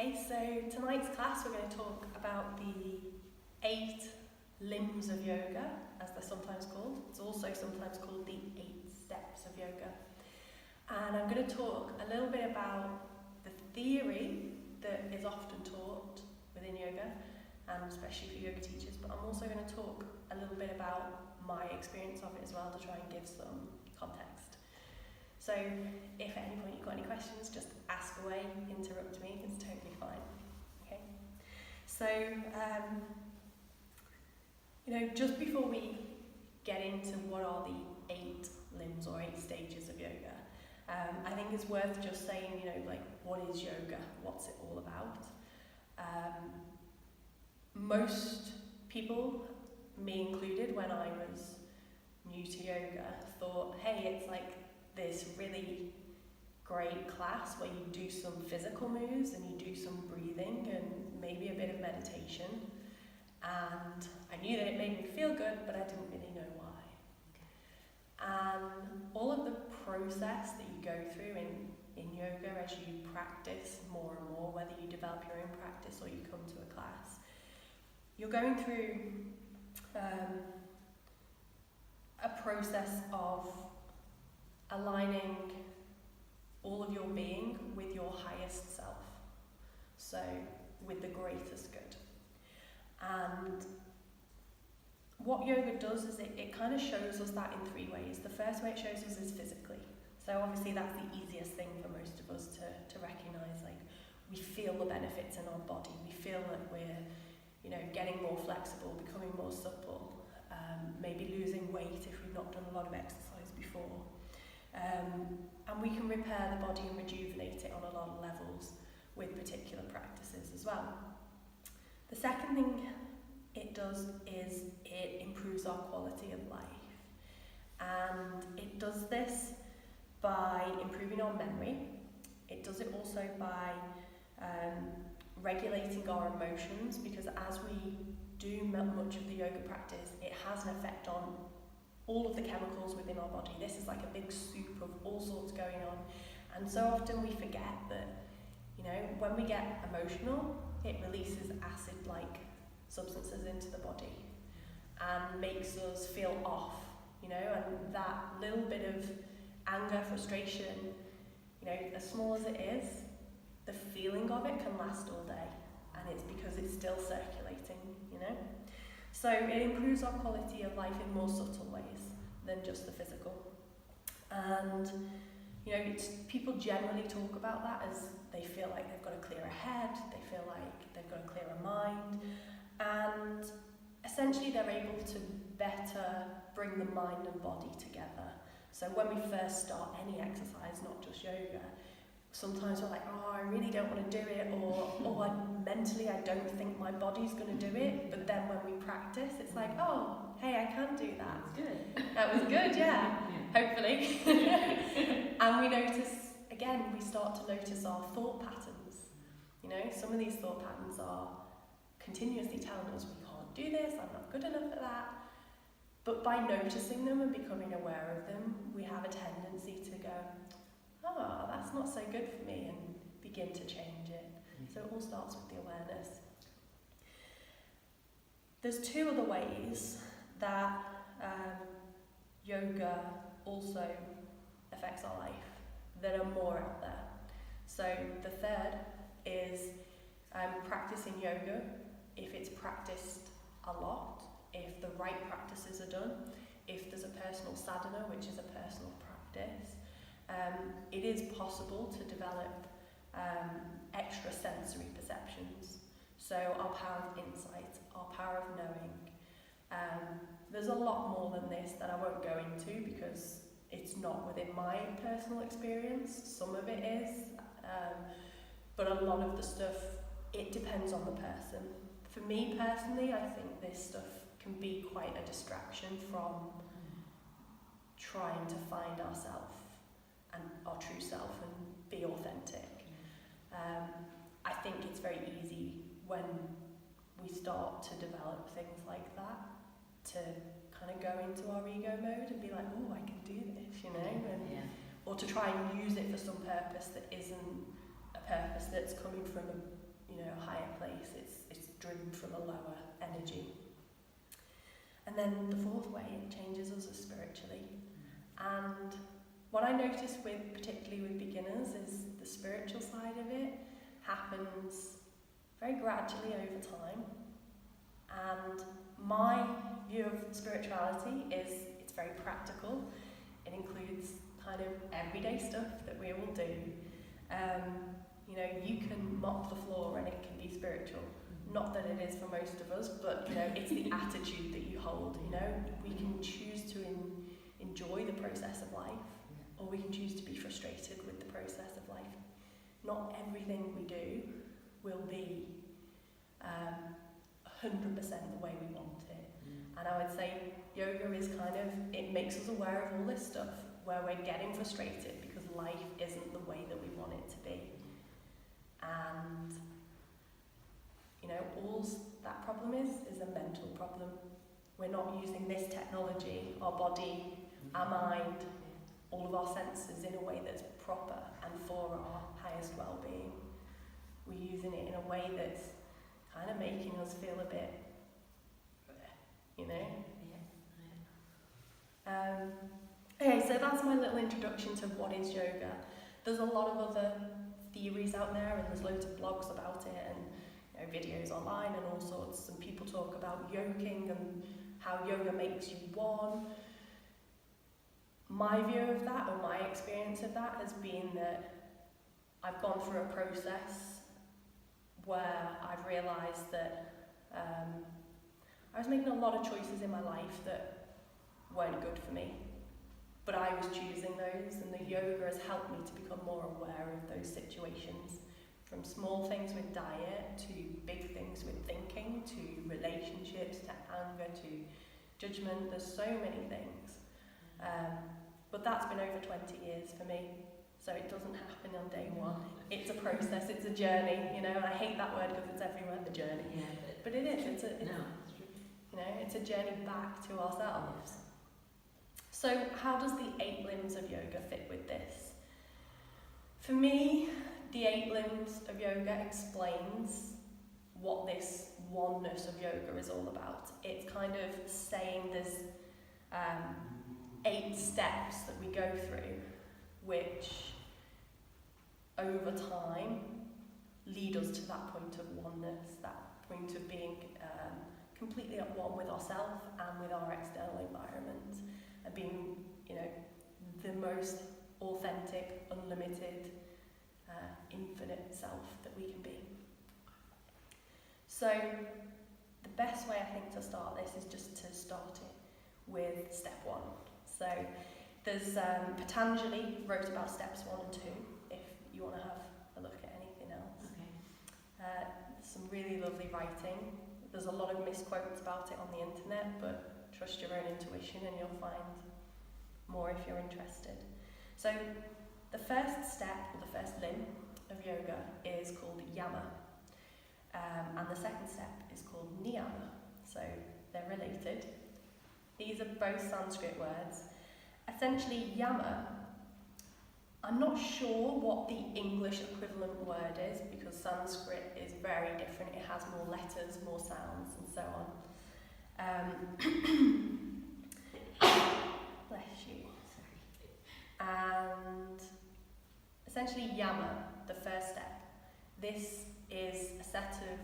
Okay, so tonight's class we're going to talk about the 8 limbs of yoga, as they're sometimes called. It's also sometimes called the 8 steps of yoga. And I'm going to talk a little bit about the theory that is often taught within yoga, and especially for yoga teachers, but I'm also going to talk a little bit about my experience of it as well to try and give some context. So if at any point you've got any questions, just ask away, interrupt me, it's totally fine. Okay. So, just before we get into what are the 8 limbs or 8 stages of yoga, I think it's worth just saying, what is yoga? What's it all about? Most people, me included, when I was new to yoga, thought, hey, it's like this really great class where you do some physical moves and you do some breathing and maybe a bit of meditation. And I knew that it made me feel good, but I didn't really know why. And all of the process that you go through in yoga as you practice more and more, whether you develop your own practice or you come to a class, you're going through a process of aligning all of your being with your highest self, so with the greatest good. And what yoga does is it kind of shows us that in 3 ways. The first way it shows us is physically. So obviously that's the easiest thing for most of us to recognise. Like, we feel the benefits in our body. We feel that we're, getting more flexible, becoming more supple, maybe losing weight if we've not done a lot of exercise before. And we can repair the body and rejuvenate it on a lot of levels with particular practices as well. The second thing it does is it improves our quality of life. And it does this by improving our memory. It does it also by regulating our emotions, because as we do much of the yoga practice, it has an effect on all of the chemicals within our body. This is like a big soup of all sorts going on. And so often we forget that, when we get emotional, it releases acid-like substances into the body and makes us feel off, and that little bit of anger, frustration, as small as it is, the feeling of it can last all day, and it's because it's still circulating, So it improves our quality of life in more subtle ways than just the physical. And, people generally talk about that as they feel like they've got a clearer head, they feel like they've got a clearer mind, and essentially they're able to better bring the mind and body together. So when we first start any exercise, not just yoga, sometimes we're like, I really don't want to do it, or mentally I don't think my body's going to do it, but then when we practice, it's like, hey, I can do that. That's good. That was good, yeah. Hopefully. And we notice, again, we start to notice our thought patterns. Some of these thought patterns are continuously telling us we can't do this, I'm not good enough at that. But by noticing them and becoming aware of them, we have a tendency to go, that's not so good for me, and begin to change it. So it all starts with the awareness. There's 2 other ways that yoga also affects our life that are more out there. So the third is practicing yoga, if it's practiced a lot, if the right practices are done, if there's a personal sadhana, which is a personal practice, it is possible to develop extrasensory perceptions. So our power of insight, our power of knowing. There's a lot more than this that I won't go into because it's not within my personal experience. Some of it is, but a lot of the stuff, it depends on the person. For me personally, I think this stuff can be quite a distraction from trying to find ourselves and our true self and be authentic. I think it's very easy when we start to develop things like that to kind of go into our ego mode and be like, I can do this, or to try and use it for some purpose that isn't a purpose that's coming from a higher place. It's driven from a lower energy. And then the fourth way it changes us is spiritually. And what I notice particularly with beginners is the spiritual side of it happens very gradually over time. And my view of spirituality is it's very practical. It includes kind of everyday stuff that we all do. You can mop the floor and it can be spiritual. Not that it is for most of us, but it's the attitude that you hold. We can choose to enjoy the process of life, or we can choose to be frustrated with the process of life. Not everything we do will be 100% the way we want it. And I would say yoga is it makes us aware of all this stuff where we're getting frustrated because life isn't the way that we want it to be. And all that problem is a mental problem. We're not using this technology, our body, our mind, all of our senses in a way that's proper and for our highest well-being. We're using it in a way that's kind of making us feel a bit, Okay, so that's my little introduction to what is yoga. There's a lot of other theories out there, and there's loads of blogs about it, and videos online and all sorts, and people talk about yoking and how yoga makes you one. My view of that, or my experience of that, has been that I've gone through a process where I've realised that I was making a lot of choices in my life that weren't good for me, but I was choosing those, and the yoga has helped me to become more aware of those situations, from small things with diet to big things with thinking, to relationships, to anger, to judgment. There's so many things. But that's been over 20 years for me, so it doesn't happen on day one. It's a process, it's a journey, and I hate that word because it's everywhere, the journey. Yeah, but it is, it's a journey back to ourselves. So how does the 8 limbs of yoga fit with this? For me, the 8 limbs of yoga explains what this oneness of yoga is all about. It's kind of saying there's 8 steps that we go through, which over time lead us to that point of oneness, that point of being completely at one with ourselves and with our external environment, and being, the most authentic, unlimited, infinite self that we can be. So the best way I think to start this is just to start it with step 1. So there's Patanjali wrote about steps 1 and 2 if you want to have a look at anything else. Okay. Some really lovely writing. There's a lot of misquotes about it on the internet, but trust your own intuition and you'll find more if you're interested. So the first step, or the first limb of yoga, is called Yama, and the second step is called Niyama, so they're related. These are both Sanskrit words. Essentially, Yama, I'm not sure what the English equivalent word is, because Sanskrit is very different. It has more letters, more sounds, and so on. Bless you. And essentially, Yama, the first step, this is a set of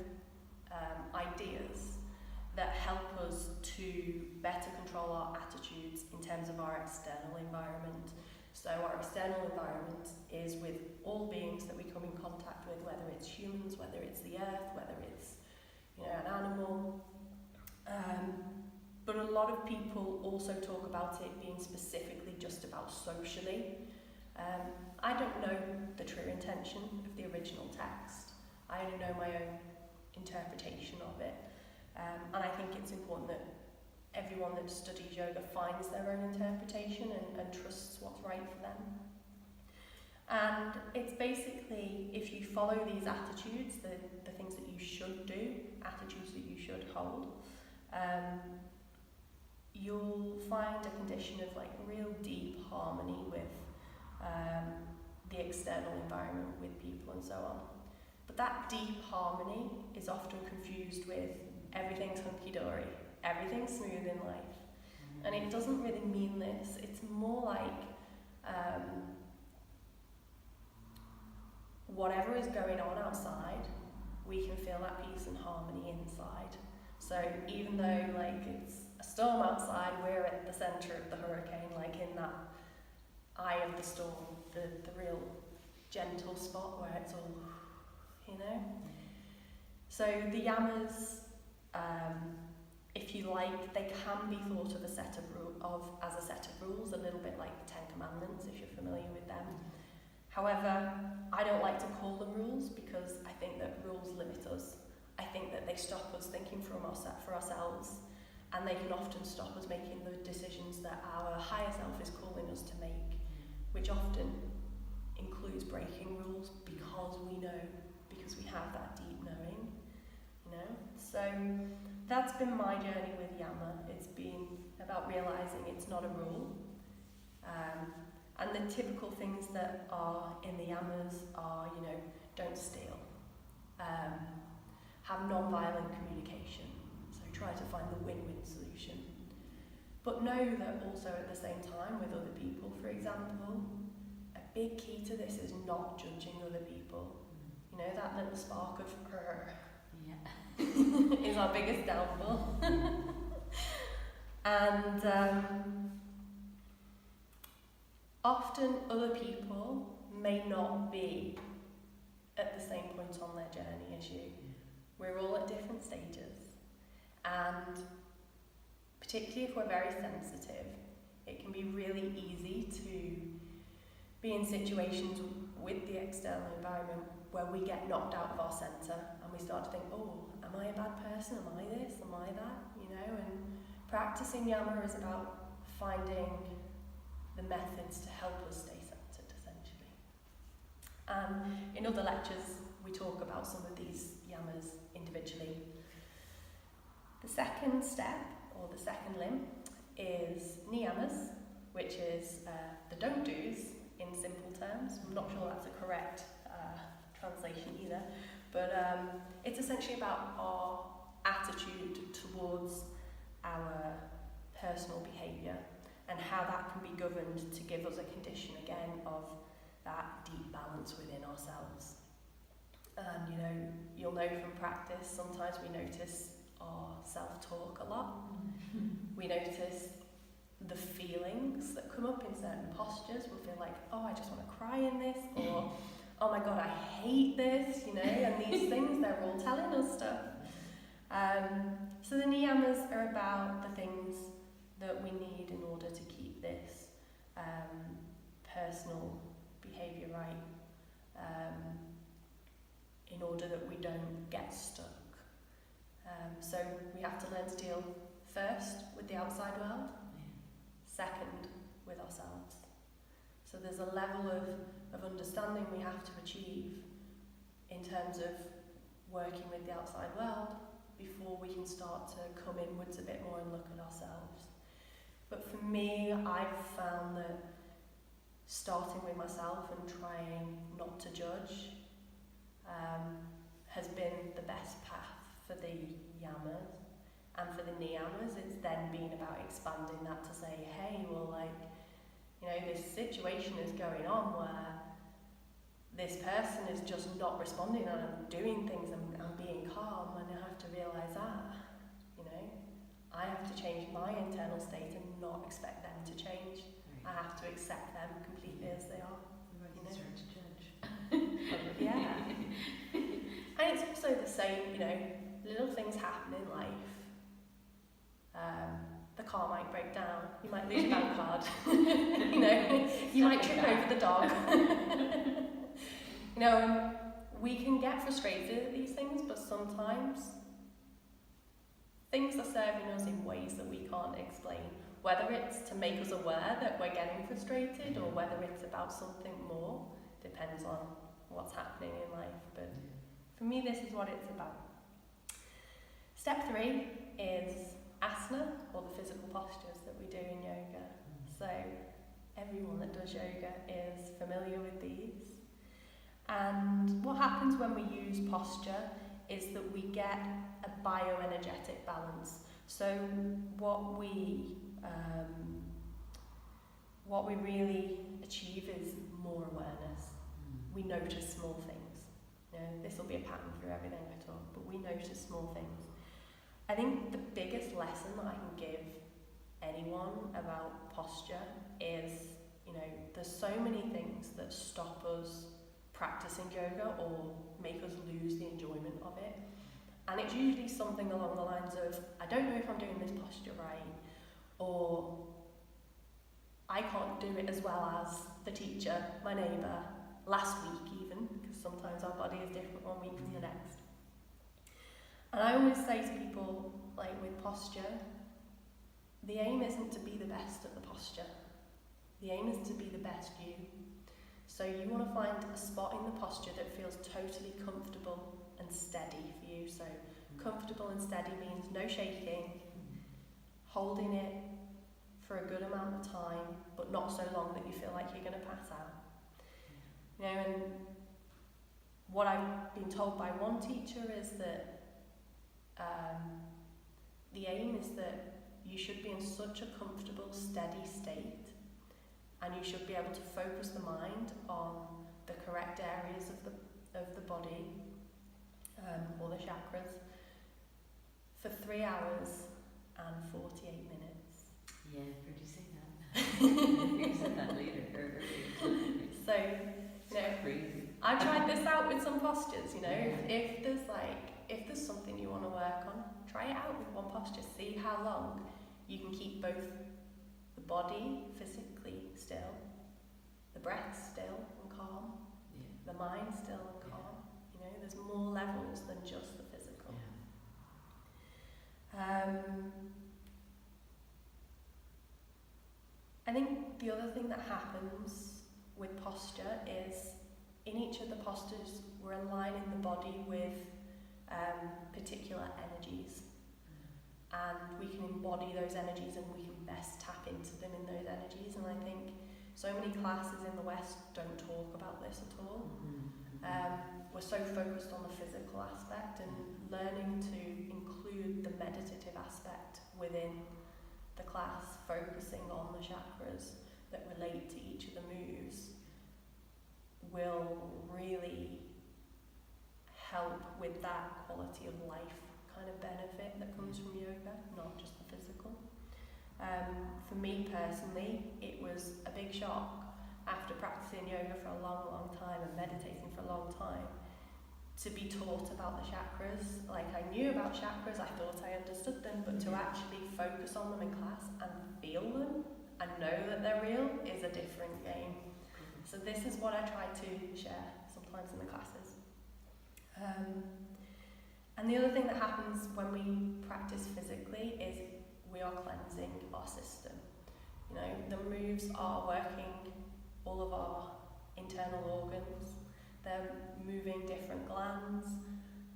ideas that help us to better control our attitudes in terms of our external environment. So our external environment is with all beings that we come in contact with, whether it's humans, whether it's the earth, whether it's an animal. But a lot of people also talk about it being specifically just about socially. I don't know the true intention of the original text. I only know my own interpretation of it. And I think it's important that everyone that studies yoga finds their own interpretation and trusts what's right for them. And it's basically, if you follow these attitudes, the things that you should do, attitudes that you should hold, you'll find a condition of real deep harmony with the external environment, with people and so on. But But that deep harmony is often confused with everything's hunky-dory, everything's smooth in life. And it doesn't really mean this. It's more like whatever is going on outside, we can feel that peace and harmony inside. So even though like it's a storm outside, we're at the centre of the hurricane, like in that eye of the storm, the real gentle spot where it's all, you know. So the yamas, if you like, they can be thought of as a set of rules, a little bit like the Ten Commandments, if you're familiar with them. However, I don't like to call them rules because I think that rules limit us. I think that they stop us thinking for ourselves, and they can often stop us making the decisions that our higher self is calling us to make, which often includes breaking rules because we have that deep knowing, you know. So that's been my journey with Yama. It's been about realising it's not a rule. And the typical things that are in the Yamas are, you know, don't steal, have non-violent communication, so try to find the win-win solution. But know that also at the same time with other people, for example, a big key to this is not judging other people. You know, that little spark of is our biggest downfall. And often other people may not be at the same point on their journey as you. We're all at different stages, and particularly if we're very sensitive, it can be really easy to be in situations with the external environment where we get knocked out of our centre and we start to think, oh, am I a bad person? Am I this? Am I that? You know, and practicing Yama is about finding the methods to help us stay centred, essentially. In other lectures, we talk about some of these Yamas individually. The second step, or the second limb, is Nievas, which is the don't do's in simple terms. I'm not sure that's a correct translation either, but it's essentially about our attitude towards our personal behaviour and how that can be governed to give us a condition again of that deep balance within ourselves. And you know, you'll know from practice, sometimes we notice our self-talk a lot. We notice the feelings that come up in certain postures. We'll feel like, oh, I just want to cry in this, or oh my god, I hate this, you know, and these things, they're all telling us stuff. So the Niyamas are about the things that we need in order to keep this personal behaviour right, in order that we don't get stuck. So we have to learn to deal first with the outside world, second with ourselves. So there's a level of understanding we have to achieve in terms of working with the outside world before we can start to come inwards a bit more and look at ourselves. But for me, I've found that starting with myself and trying not to judge has been the best path for the Yamas. And for the Niyamas, it's then been about expanding that to say, hey, well, like, you know, this situation is going on where this person is just not responding and I'm doing things and I'm being calm, and I have to realise that, you know, I have to change my internal state and not expect them to change. Right. I have to accept them completely as they are. You know? Start to judge. Yeah. And it's also the same, you know, little things happen in life. The car might break down, you might lose your bank card, you know, you might trip over the dog. You know, we can get frustrated at these things, but sometimes things are serving us in ways that we can't explain. Whether it's to make us aware that we're getting frustrated or whether it's about something more, depends on what's happening in life. But for me, this is what it's about. Step 3 is asana, or the physical postures that we do in yoga. So everyone that does yoga is familiar with these. And what happens happens when we use posture is that we get a bioenergetic balance. So what we really achieve is more awareness. We notice small things. You know, this will be a pattern through everything I talk, but we notice small things. I think the biggest lesson that I can give anyone about posture is, you know, there's so many things that stop us practicing yoga or make us lose the enjoyment of it. And it's usually something along the lines of, I don't know if I'm doing this posture right, or I can't do it as well as the teacher, my neighbour, last week even, because sometimes our body is different one week from the next. And I always say to people, like with posture, the aim isn't to be the best at the posture. The aim is to be the best you. So you want to find a spot in the posture that feels totally comfortable and steady for you. So comfortable and steady means no shaking, holding it for a good amount of time, but not so long that you feel like you're going to pass out. You know, and what I've been told by one teacher is that the aim is that you should be in such a comfortable, steady state, and you should be able to focus the mind on the correct areas of the body, or the chakras, for 3 hours and 48 minutes. Yeah, heard you say that. You said that later. So, you know, crazy. I tried this out with some postures, you know, if there's something you want to work on, try it out with one posture, see how long you can keep both the body physically still, the breath still and calm, the mind still and calm. You know, there's more levels than just the physical. I think the other thing that happens with posture is in each of the postures we're aligning the body with particular energies, and we can embody those energies and we can best tap into them in those energies. And I think so many classes in the West don't talk about this at all. We're so focused on the physical aspect, and learning to include the meditative aspect within the class, focusing on the chakras that relate to each of the moves, will really help with that quality of life kind of benefit that comes from yoga, not just the physical. For me personally, it was a big shock after practicing yoga for a long, long time and meditating for a long time to be taught about the chakras. Like, I knew about chakras, I thought I understood them, but to actually focus on them in class and feel them and know that they're real is a different game. So this is what I try to share sometimes in the classes. And the other thing that happens when we practice physically is we are cleansing our system. You know, the moves are working all of our internal organs, they're moving different glands,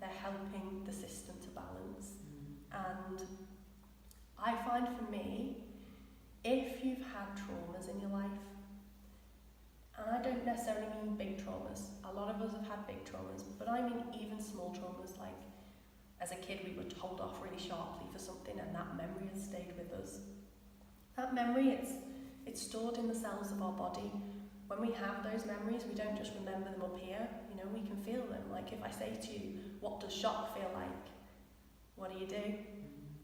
they're helping the system to balance. And I find for me, if you've had traumas in your life, and I don't necessarily mean big traumas, a lot of us have had big traumas, but I mean even small traumas, like as a kid we were told off really sharply for something and that memory has stayed with us. That memory, it's stored in the cells of our body. When we have those memories, we don't just remember them up here, you know, we can feel them. Like if I say to you, what does shock feel like? What do?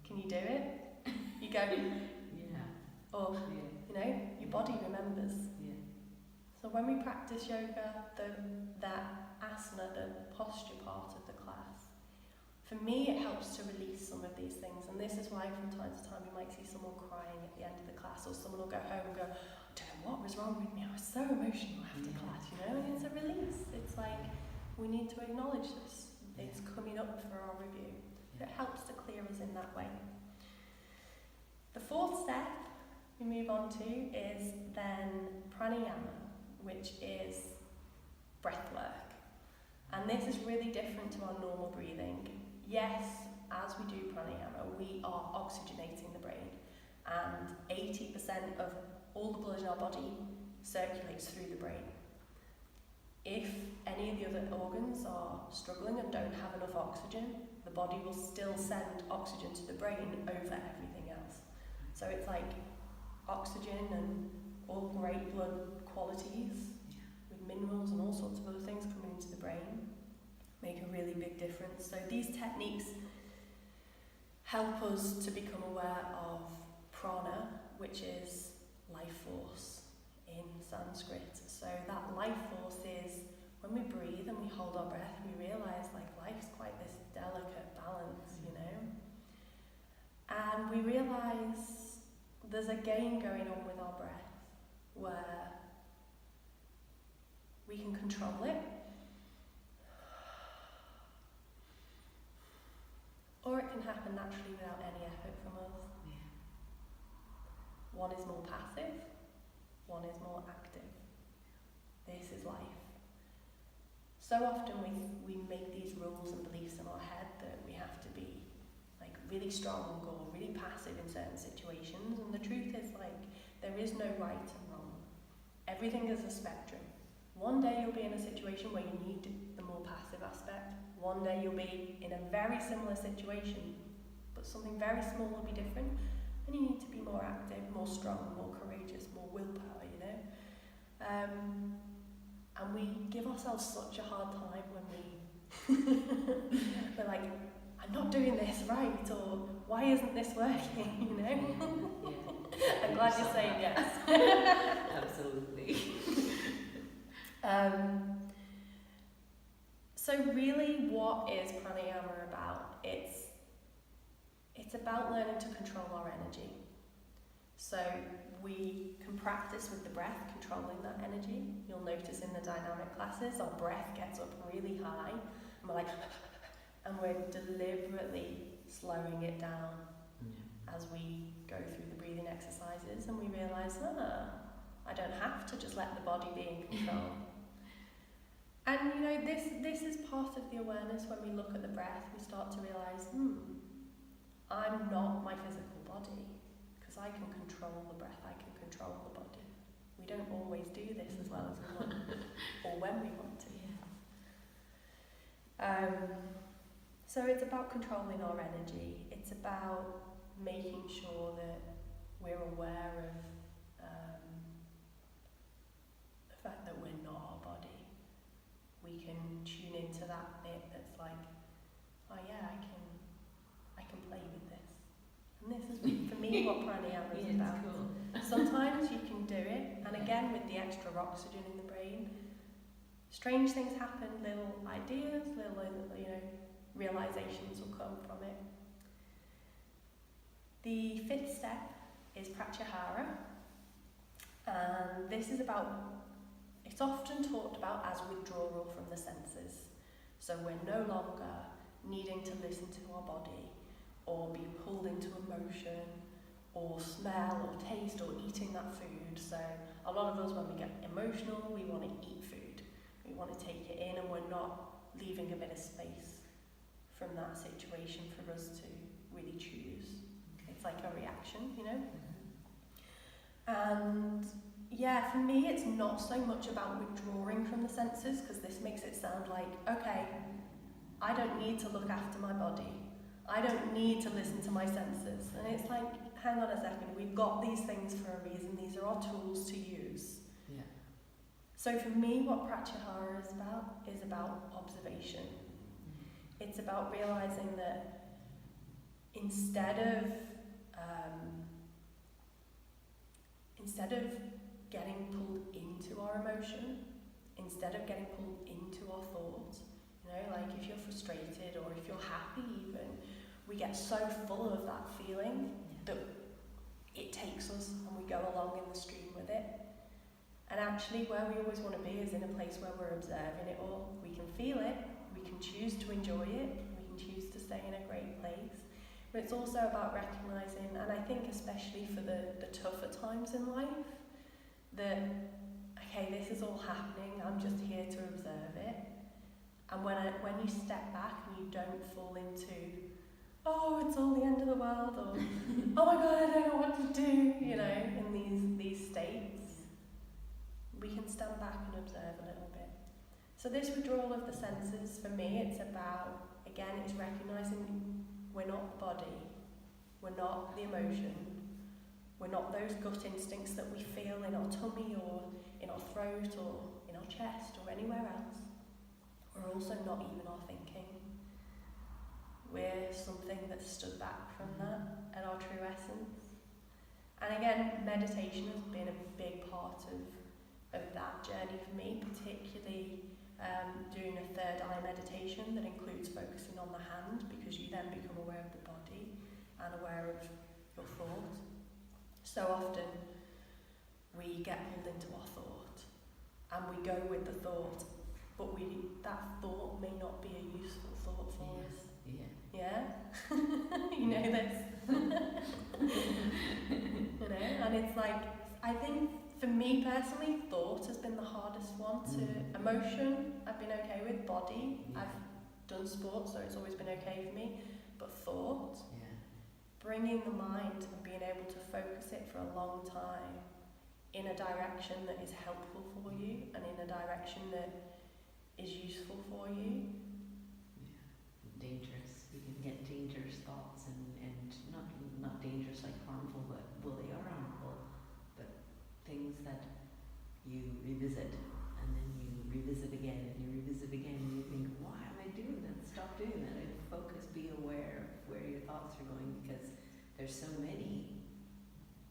Can you do it? You go, or, you know, your body remembers. So when we practice yoga, that asana, the posture part of the class, for me it helps to release some of these things, and this is why from time to time you might see someone crying at the end of the class, or someone will go home and go, I don't know what was wrong with me, I was so emotional after class, you know, and it's a release. It's like, we need to acknowledge this, it's coming up for our review. It helps to clear us in that way. The fourth step we move on to is then pranayama, which is breathwork. And this is really different to our normal breathing. Yes, as we do pranayama, we are oxygenating the brain, and 80% of all the blood in our body circulates through the brain. If any any of the other organs are struggling and don't have enough oxygen, the body will still send oxygen to the brain over everything else. So it's like oxygen and all great blood qualities with minerals and all sorts of other things coming into the brain make a really big difference. So these techniques help us to become aware of prana, which is life force in Sanskrit. So that life force is, when we breathe and we hold our breath, we realise like life's quite this delicate balance, you know. And we realise there's a game going on with our breath where we can control it, or it can happen naturally without any effort from us. Yeah. One is more passive, one is more active. This is life. So often we make these rules and beliefs in our head that we have to be like really strong or really passive in certain situations, and the truth is like there is no right and wrong. Everything is a spectrum. One day you'll be in a situation where you need the more passive aspect. One day you'll be in a very similar situation, but something very small will be different, and you need to be more active, more strong, more courageous, more willpower, you know. And we give ourselves such a hard time when we're like, I'm not doing this right, or why isn't this working, you know? Yeah. I'm glad you're saying yes. Absolutely. So really, what is pranayama about? It's about learning to control our energy. So we can practice with the breath, controlling that energy. You'll notice in the dynamic classes, our breath gets up really high, and we're like, and we're deliberately slowing it down as we go through the breathing exercises, and we realise, I don't have to just let the body be in control. And you know, this is part of the awareness. When we look at the breath, we start to realise, I'm not my physical body, because I can control the breath, I can control the body. We don't always do this as well as we want, or when we want to. So it's about controlling our energy. It's about making sure that we're aware of the fact that we're not our body. We can tune into that bit that's like, oh yeah, I can play with this. And this is, for me, what pranayama is about. Cool. Sometimes you can do it, and again, with the extra oxygen in the brain, strange things happen, little ideas, little, you know, realizations will come from it. The fifth step is pratyahara, and this is about, it's often talked about as withdrawal from the senses. So we're no longer needing to listen to our body, or be pulled into emotion, or smell, or taste, or eating that food. So a lot of us, when we get emotional, we want to eat food. We want to take it in, and we're not leaving a bit of space from that situation for us to really choose. It's like a reaction, you know? And yeah, for me, it's not so much about withdrawing from the senses, because this makes it sound like, okay, I don't need to look after my body. I don't need to listen to my senses. And it's like, hang on a second, we've got these things for a reason. These are our tools to use. Yeah. So for me, what pratyahara is about observation. It's about realizing that instead of getting pulled into our emotion, instead of getting pulled into our thoughts, you know, like if you're frustrated or if you're happy even, we get so full of that feeling that it takes us and we go along in the stream with it. And actually where we always want to be is in a place where we're observing it all. We can feel it, we can choose to enjoy it, we can choose to stay in a great place. But it's also about recognising, and I think especially for the tougher times in life, that, okay, this is all happening, I'm just here to observe it. And when you step back and you don't fall into, oh, it's all the end of the world, or oh my god, I don't know what to do, you know, in these states, we can stand back and observe a little bit. So this withdrawal of the senses, for me, it's about, again, it's recognising we're not the body, we're not the emotion, we're not those gut instincts that we feel in our tummy or in our throat or in our chest or anywhere else. We're also not even our thinking. We're something that's stood back from that at our true essence. And again, meditation has been a big part of that journey for me, particularly doing a third eye meditation that includes focusing on the hand, because you then become aware of the body and aware of your thought. So often we get pulled into our thought and we go with the thought, but that thought may not be a useful thought for us. Yeah? You know this? You know, and it's like, I think for me personally, thought has been the hardest one to emotion. I've been okay with body. I've done sport, so it's always been okay for me. But thought, bringing the mind and being able to focus it for a long time in a direction that is helpful for you and in a direction that is useful for you. Dangerous. You can get dangerous thoughts and not dangerous like harmful, but well, they are harmful. But things that you revisit and then you revisit again and you revisit again and you think, why am I doing that? Stop doing that. And focus, be aware of where your thoughts are going, because there's so many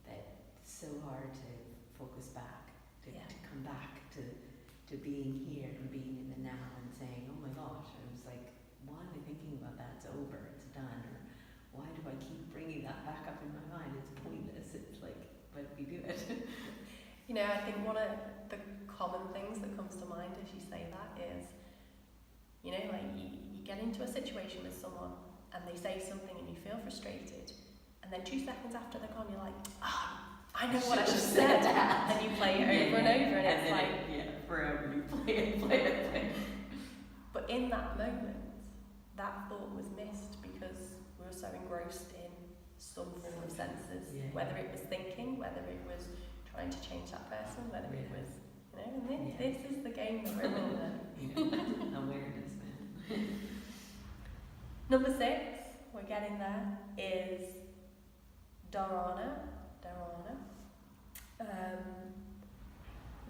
that it's so hard to focus back, to come back to being here and being in the now and saying, oh my gosh, I was like, why am I thinking about that? It's over, it's done. Or why do I keep bringing that back up in my mind? It's pointless. It's like, but we do it. You know, I think one of the common things that comes to mind as you say that is, you know, like you get into a situation with someone and they say something and you feel frustrated, and then 2 seconds after they're gone, you're like, I know what I should have said. And you play it over and over, and it's like, forever you play it. But in that moment, that thought was missed because we were so engrossed in some form of senses, whether it was thinking, whether it was trying to change that person, whether it was, you know, and this is the game that we're all in. Awareness, man. Number 6, we're getting there, is dharana.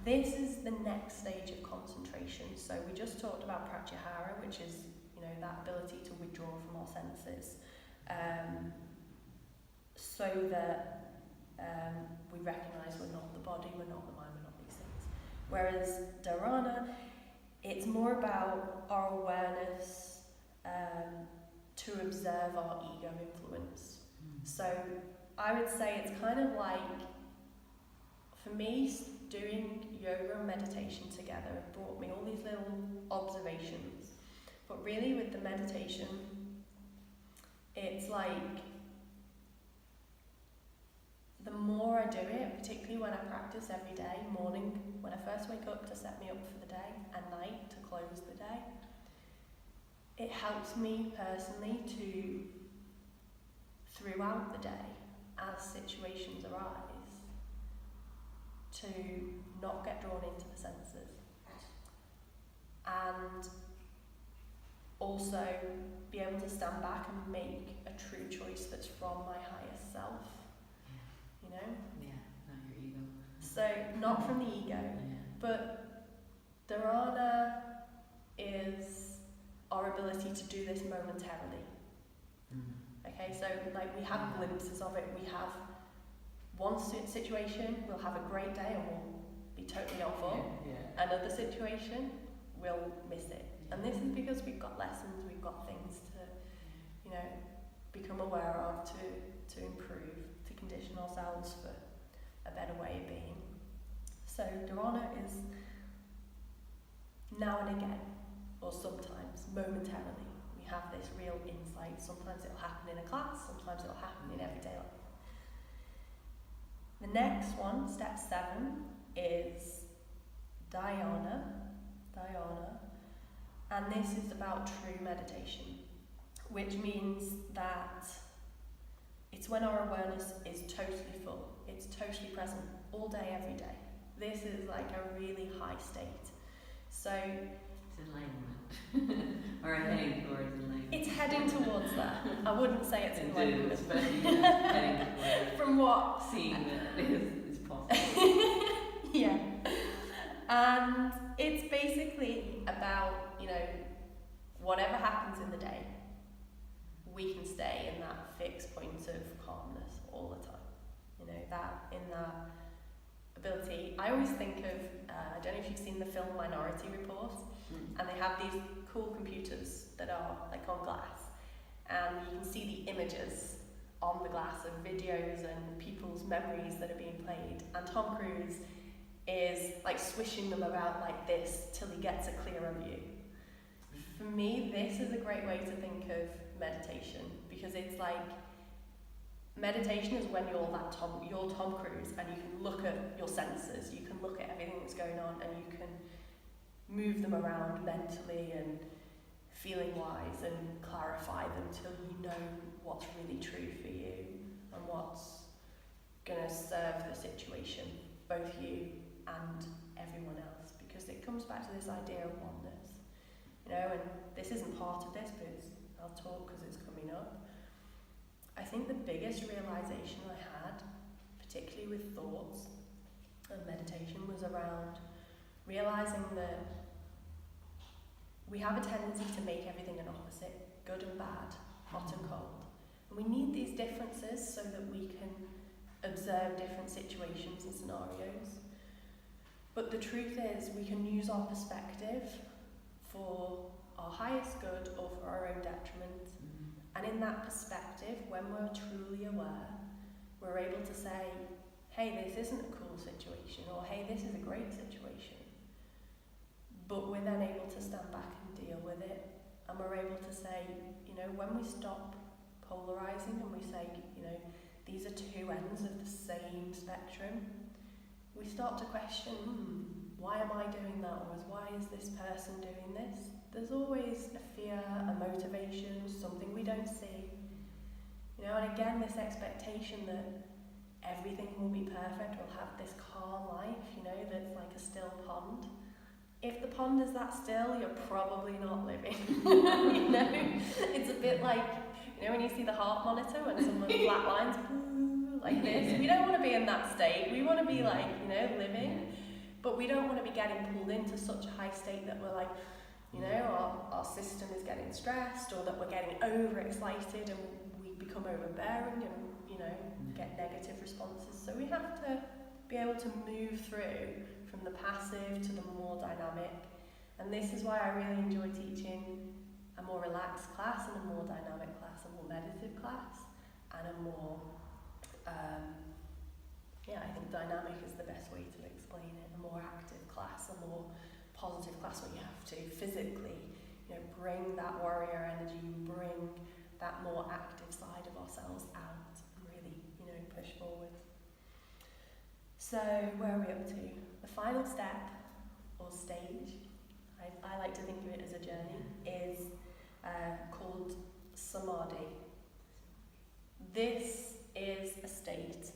This is the next stage of concentration. So we just talked about pratyahara, which is, you know, that ability to withdraw from our senses, so that we recognise we're not the body, we're not the mind, we're not these things. Whereas dharana, it's more about our awareness to observe our ego influence. So I would say it's kind of like, for me, doing yoga and meditation together brought me all these little observations. But really with the meditation, it's like, the more I do it, particularly when I practice every day, morning, when I first wake up to set me up for the day, and night to close the day, it helps me personally to, throughout the day, as situations arise, to not get drawn into the senses, and also be able to stand back and make a true choice that's from my highest self, you know? Not your ego. So, not from the ego, but dharana is our ability to do this momentarily. Okay, so like we have glimpses of it. We have one situation, we'll have a great day and we'll be totally on form. Another situation, we'll miss it. And this is because we've got lessons, we've got things to, you know, become aware of, to improve, to condition ourselves for a better way of being. So dharana is now and again, or sometimes momentarily, we have this real insight. Sometimes it'll happen in a class, sometimes it'll happen in everyday life. The next one, step 7, is dhyana, and this is about true meditation, which means that it's when our awareness is totally full, it's totally present, all day, every day. This is like a really high state. So moving towards that. I wouldn't say it's enlightenment. Especially getting to From what? seeing that it is possible. Yeah. And it's basically about, whatever happens in the day, we can stay in that fixed point of calmness all the time. That ability. I always think of, I don't know if you've seen the film Minority Report, and they have these cool computers that are like on glass, and you can see the images on the glass of videos and people's memories that are being played, and Tom Cruise is like swishing them about like this till he gets a clearer view. For me, this is a great way to think of meditation, because it's like, meditation is when you're Tom Cruise, and you can look at your senses, you can look at everything that's going on, and you can move them around mentally and feeling wise and clarify them till you know what's really true for you and what's going to serve the situation, both you and everyone else, because it comes back to this idea of oneness, and this isn't part of this, but I'll talk because it's coming up. I think the biggest realization I had, particularly with thoughts and meditation, was around realizing that we have a tendency to make everything an opposite, good and bad, hot and cold. And we need these differences so that we can observe different situations and scenarios. But the truth is, we can use our perspective for our highest good or for our own detriment. And in that perspective, when we're truly aware, we're able to say, hey, this isn't a cool situation, or hey, this is a great situation. But we're then able to stand back and deal with it. And we're able to say, when we stop polarizing and we say, these are two ends of the same spectrum, we start to question, why am I doing that? Or why is this person doing this? There's always a fear, a motivation, something we don't see. And again, this expectation that everything will be perfect, we'll have this calm life, that's like a still pond. If the pond is that still, you're probably not living. It's a bit like, when you see the heart monitor when someone flatlines, like this. We don't want to be in that state. We want to be like, living, but we don't want to be getting pulled into such a high state that we're like, our system is getting stressed, or that we're getting overexcited and we become overbearing and, get negative responses. So we have to be able to move through from the passive to the more dynamic. And this is why I really enjoy teaching a more relaxed class and a more dynamic class, a more meditative class, and a more, I think dynamic is the best way to explain it, a more active class, a more positive class where you have to physically, bring that warrior energy, bring that more active side of ourselves out and really, push forward. So where are we up to? The final step or stage, I like to think of it as a journey, is called Samadhi. This is a state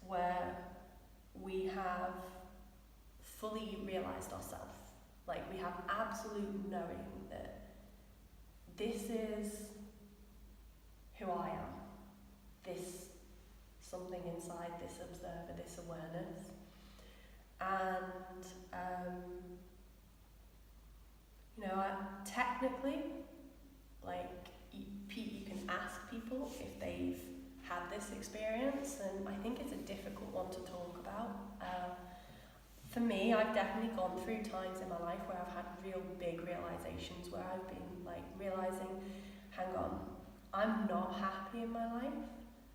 where we have fully realized ourselves. Like, we have absolute knowing that this is who I am. This something inside, this observer, this awareness. And, technically, like, you can ask people if they've had this experience, and I think it's a difficult one to talk about. For me, I've definitely gone through times in my life where I've had real big realizations, where I've been like realizing, hang on, I'm not happy in my life.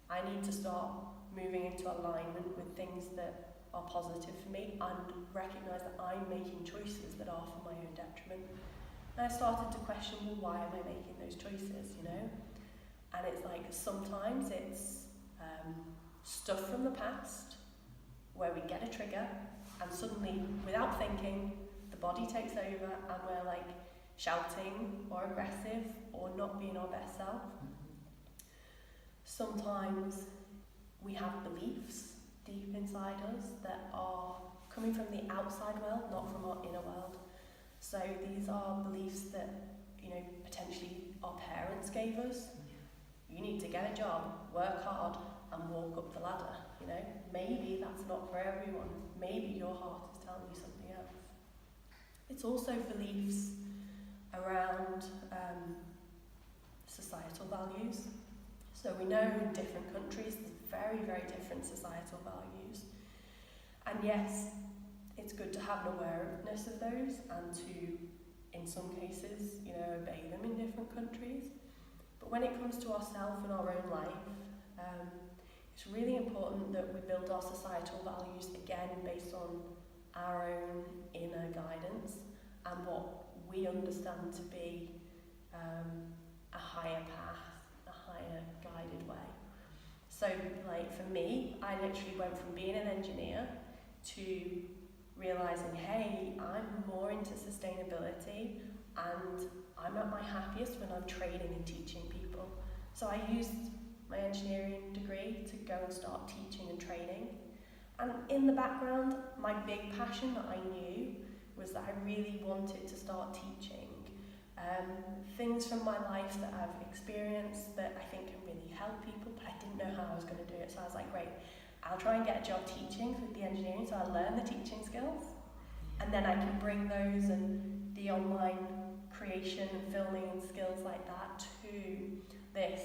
I need to start moving into alignment with things that are positive for me, and recognize that I'm making choices that are for my own detriment. And I started to question, well, why am I making those choices, And it's like, sometimes it's stuff from the past where we get a trigger, and suddenly, without thinking, the body takes over and we're like shouting or aggressive or not being our best self. Sometimes we have beliefs deep inside us that are coming from the outside world, not from our inner world. So these are beliefs that, potentially our parents gave us. You need to get a job, work hard, and walk up the ladder. Maybe that's not for everyone. Maybe your heart is telling you something else. It's also beliefs around societal values. So we know in different countries there's very, very different societal values. And yes, it's good to have an awareness of those and to, in some cases, obey them in different countries. But when it comes to ourselves and our own life, it's really important that we build our societal values again based on our own inner guidance and what we understand to be a higher path, a higher guided way. So for me, I literally went from being an engineer to realising, hey, I'm more into sustainability and I'm at my happiest when I'm training and teaching people. So I used my engineering degree to go and start teaching and training. And in the background, my big passion that I knew was that I really wanted to start teaching things from my life that I've experienced that I think can really help people, but I didn't know how I was going to do it. So I was like, great, I'll try and get a job teaching with the engineering, so I learn the teaching skills, and then I can bring those and the online creation and filming and skills like that to this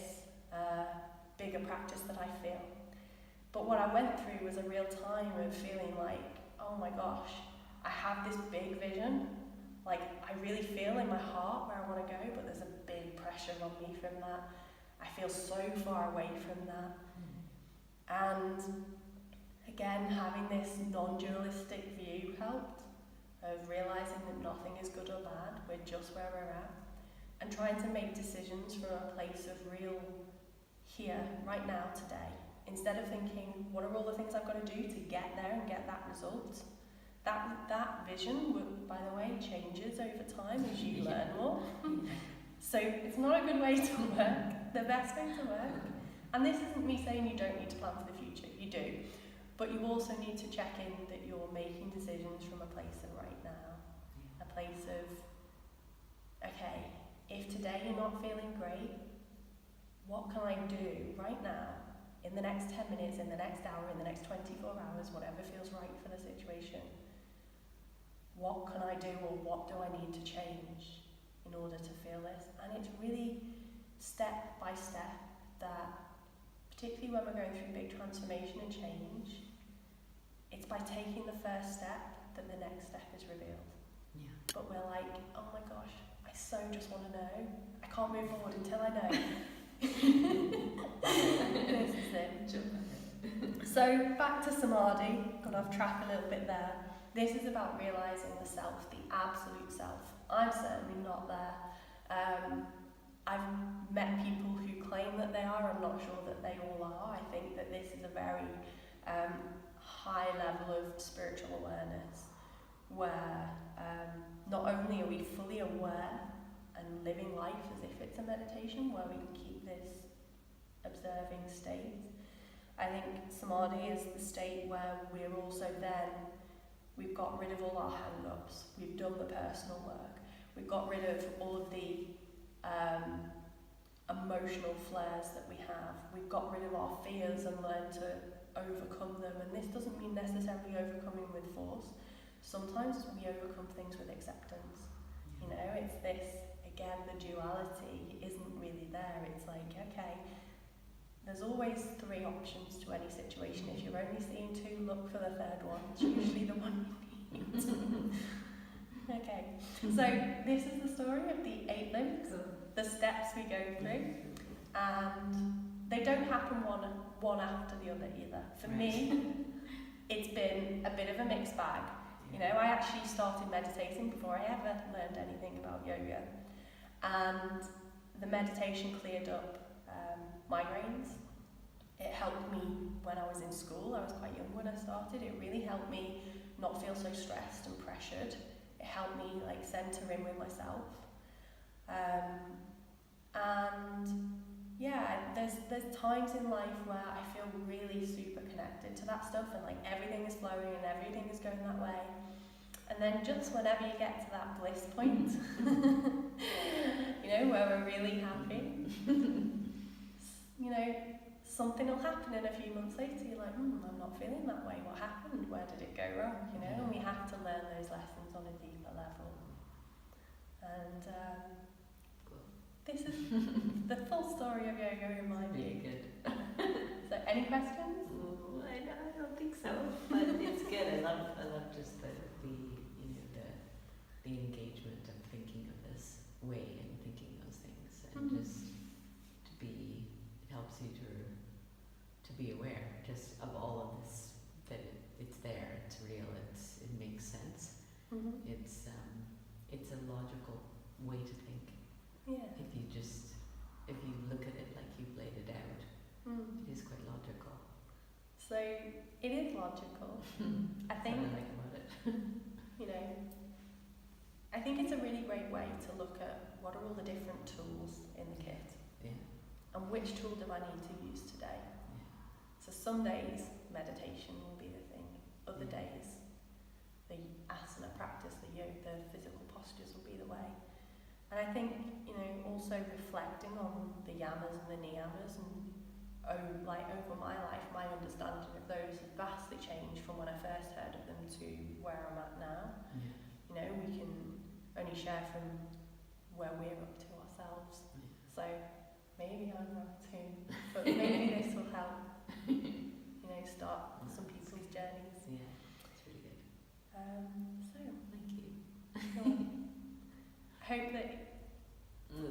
bigger practice that I feel. But what I went through was a real time of feeling like, oh my gosh, I have this big vision, like I really feel in my heart where I want to go, but there's a big pressure on me from that. I feel so far away from that. And again, having this non-dualistic view helped, of realising that nothing is good or bad, we're just where we're at, and trying to make decisions from a place of real here, right now, today. Instead of thinking, what are all the things I've got to do to get there and get that result? That vision, by the way, changes over time as you learn more. So it's not a good way to work, the best way to work. And this isn't me saying you don't need to plan for the future, you do. But you also need to check in that you're making decisions from a place of right now. A place of, okay, if today you're not feeling great, what can I do right now, in the next 10 minutes, in the next hour, in the next 24 hours, whatever feels right for the situation? What can I do, or what do I need to change in order to feel this? And it's really step by step that, particularly when we're going through big transformation and change, it's by taking the first step that the next step is revealed. Yeah. But we're like, oh my gosh, I so just want to know. I can't move forward until I know. This is it. So back to Samadhi, got off track a little bit there. This is about realising the self, the absolute self. I'm certainly not there. I've met people who claim that they are. I'm not sure that they all are. I think that this is a very high level of spiritual awareness where not only are we fully aware and living life as if it's a meditation, where we can keep this observing state. I think Samadhi is the state where we're also then, we've got rid of all our hang-ups, we've done the personal work, we've got rid of all of the emotional flares that we have, we've got rid of our fears and learned to overcome them. And this doesn't mean necessarily overcoming with force. Sometimes we overcome things with acceptance. It's this, again, the duality isn't really there. It's like, okay, there's always 3 options to any situation. If you're only seeing 2, look for the third one. It's usually the one you need. Okay, so this is the story of the 8 limbs, the steps we go through, and they don't happen one after the other either. For me, it's been a bit of a mixed bag. I actually started meditating before I ever learned anything about yoga, and the meditation cleared up migraines. It helped me when I was in school. I was quite young when I started. It really helped me not feel so stressed and pressured. It helped me center in with myself. And yeah, there's times in life where I feel really super connected to that stuff, and everything is flowing and everything is going that way. And then just whenever you get to that bliss point, where we're really happy. You know, something will happen in a few months later, you're like, I'm not feeling that way, what happened, where did it go wrong, you know, and we have to learn those lessons on a deeper level. And this is the full story of yoga in my view. Good. So, any questions? Ooh, I don't think so, but it's good. I love just the engagement of thinking of this way and thinking those things, and just to be. It helps you to be aware just of all of this, that it's there, it's real, it makes sense. It's a logical way to think. Yeah. If you look at it like you've laid it out, it is quite logical. So it is logical. I think. That's what I like about it. You know, I think it's a really great way to look at what are all the different tools in the kit. Yeah. And which tool do I need to use today? Yeah. So some days meditation will be the thing. Other days the asana practice, the yoga, the physical postures will be the way. And I think, you know, also reflecting on the Yamas and the Nievas, and over my life, my understanding of those has vastly changed from when I first heard of them to where I'm at now. Yeah. You know, we can only share from where we're up to ourselves. Yeah. So maybe I'm wrong too, but maybe this will help, you know, start some people's journeys. Yeah, it's really good. So Thank you. I hope that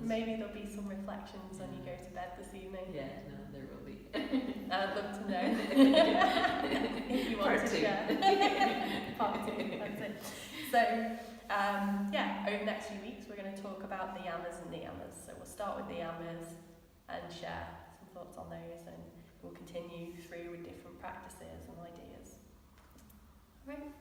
maybe there'll be some reflections when you go to bed this evening. Yeah, no, there will be. I'd love to know if you want to share. Part 2, that's it. So, over the next few weeks we're going to talk about the Yamas and Nievas. So we'll start with the Yamas and share some thoughts on those, and we'll continue through with different practices and ideas. All right.